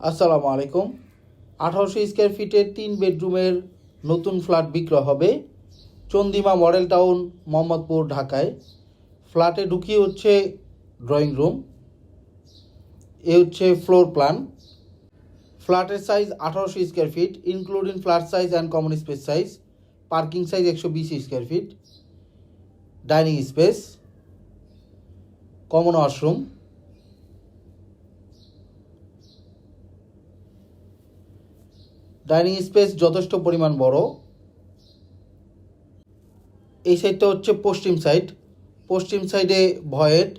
আসসালামু আলাইকুম। 1800 স্কোয়ার ফিটের 3 বেডরুমের নতুন ফ্ল্যাট বিক্রয় হবে চন্দিমা মডেল টাউন, মোহাম্মদপুর, ঢাকায়। ফ্ল্যাটে ঢুকিয়ে হচ্ছে ড্রয়িং রুম, এ হচ্ছে ফ্লোর প্ল্যান। ফ্ল্যাটের size 1800 square feet including flat size and common space size. Parking size 120 square feet. Dining space, common washroom, dining space যথেষ্ট পরিমাণ বড়। এই সাইডটা হচ্ছে পশ্চিম সাইড। পশ্চিম সাইডে ভয়েড,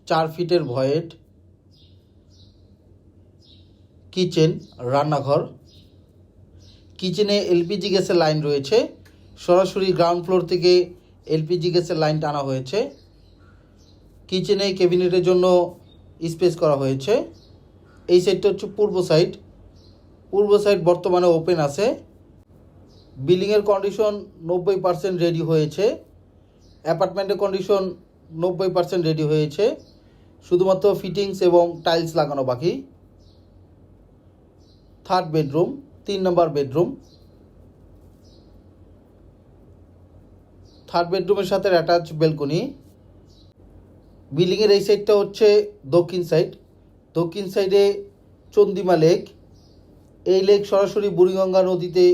4 ফিটের ভয়েড। কিচেন, রান্নাঘর। কিচেনে এলপিজি গ্যাসের লাইন রয়েছে, সরাসরি গ্রাউন্ড ফ্লোর থেকে এলপিজি গ্যাসের লাইন টানা হয়েছে। কিচেনে ক্যাবিনেটের জন্য স্পেস করা হয়েছে। এই সাইডটা হচ্ছে পূর্ব সাইড। পূর্ব সাইড বর্তমানে ওপেন আছে। বিল্ডিংয়ের কন্ডিশন 90% রেডি হয়েছে। অ্যাপার্টমেন্টের কন্ডিশন 90% রেডি হয়েছে, শুধুমাত্র ফিটিংস এবং টাইলস লাগানো বাকি। থার্ড বেডরুম, 3 নম্বর বেডরুম। থার্ড বেডরুমের সাথে অ্যাটাচ ব্যালকনি। বিল্ডিংয়ের এই সাইডটা হচ্ছে দক্ষিণ সাইড। দক্ষিণ সাইডে চন্দিমা লেক। এই লেক সরাসরি বুড়িগঙ্গা নদীতে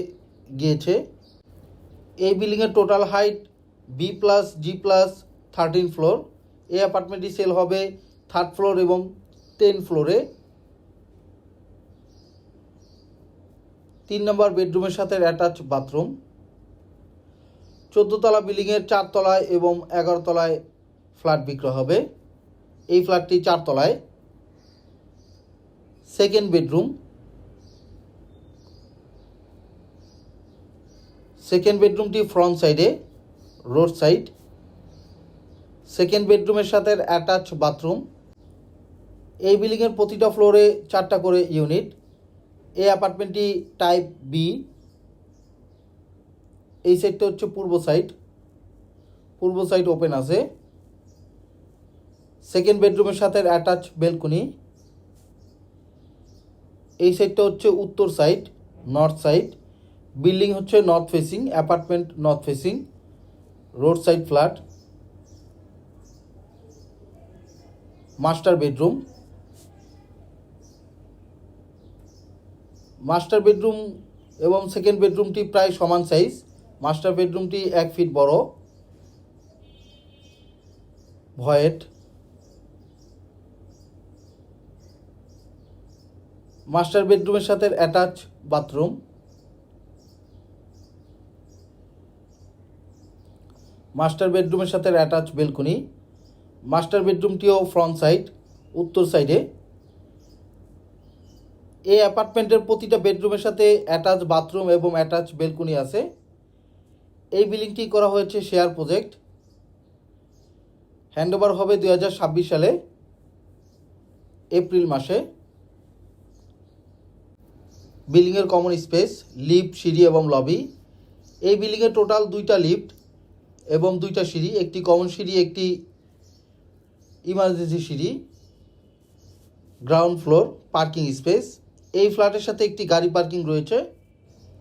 গিয়েছে। এই বিল্ডিংয়ের টোটাল হাইট B+G+13 ফ্লোর। এই অ্যাপার্টমেন্টটি সেল হবে 3rd ফ্লোর এবং 10 ফ্লোরে। 3 নম্বর বেডরুমের সাথে অ্যাটাচ বাথরুম। 14 তলা বিল্ডিংয়ের 4 তলায় এবং 11 তলায় ফ্ল্যাট বিক্রয় হবে। এই ফ্ল্যাটটি 4 তলায়। Second bedroom. সেকেন্ড বেডরুমটি ফ্রন্ট সাইডে, রোড সাইড। সেকেন্ড বেডরুমের সাথে অ্যাটাচ বাথরুম। এই বিল্ডিংয়ের প্রতিটা ফ্লোরে 4টা করে ইউনিট। এই অ্যাপার্টমেন্টটি টাইপ বি। এই সাইডটা হচ্ছে পূর্ব সাইড। পূর্ব সাইড ওপেন আছে। সেকেন্ড বেডরুমের সাথে অ্যাটাচ ব্যালকনি। এই সাইডটা হচ্ছে উত্তর সাইড, নর্থ সাইড। বিল্ডিং হচ্ছে north facing, apartment north facing, road side flat. Master bedroom. Master bedroom এবং সেকেন্ড বেডরুমটি প্রায় সমান সাইজ। মাস্টার বেডরুমটি 1 ফিট বড়। ভয়েড। মাস্টার বেডরুমের সাথে অ্যাটাচ বাথরুম। মাস্টার বেডরুমের সাথে অ্যাটাচ ব্যালকনি। মাস্টার বেডরুমটিও ফ্রন্ট সাইড, উত্তর সাইডে। এই অ্যাপার্টমেন্টের প্রতিটা বেডরুমের সাথে অ্যাটাচ বাথরুম এবং অ্যাটাচ ব্যালকনি আছে। এই বিল্ডিংটি করা হয়েছে শেয়ার প্রজেক্ট। হ্যান্ডওভার হবে 2026 সালে এপ্রিল মাসে। বিল্ডিংয়ের কমন স্পেস, লিফট, সিঁড়ি এবং লবি। এই বিল্ডিংয়ে টোটাল 2টা লিফট এবং 2টা সিঁড়ি, একটি কমন সিঁড়ি, একটি ইমার্জেন্সি সিঁড়ি। Ground floor, parking space. এই ফ্ল্যাটের সাথে একটি গাড়ি পার্কিং রয়েছে।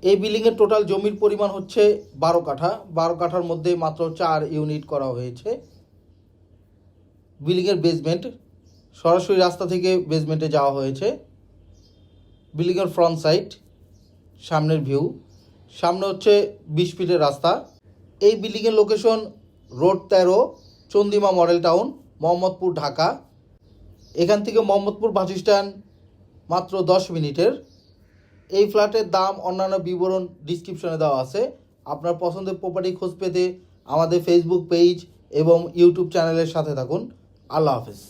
এই বিল্ডিংয়ের টোটাল জমির পরিমাণ হচ্ছে 12 কাঠা। 12 কাঠার মধ্যে মাত্র 4 ইউনিট করা হয়েছে। বিল্ডিংয়ের বেসমেন্ট, সরাসরি রাস্তা থেকে বেসমেন্টে যাওয়া হয়েছে। বিল্ডিংয়ের ফ্রন্ট সাইড, সামনের ভিউ। সামনে হচ্ছে 20 ফিটের রাস্তা। এই বিল্ডিংয়ের location road 13, Chandima model town, Mohammadpur, Dhaka. এখান থেকে মোহাম্মদপুর বাস স্ট্যান্ড মাত্র 10 মিনিটের। এই ফ্ল্যাটের দাম অন্যান্য বিবরণ ডিসক্রিপশনে দেওয়া আছে। আপনার পছন্দের প্রপার্টি খোঁজ পেতে আমাদের ফেসবুক পেজ এবং ইউটিউব চ্যানেলের সাথে থাকুন। আল্লাহ হাফেজ।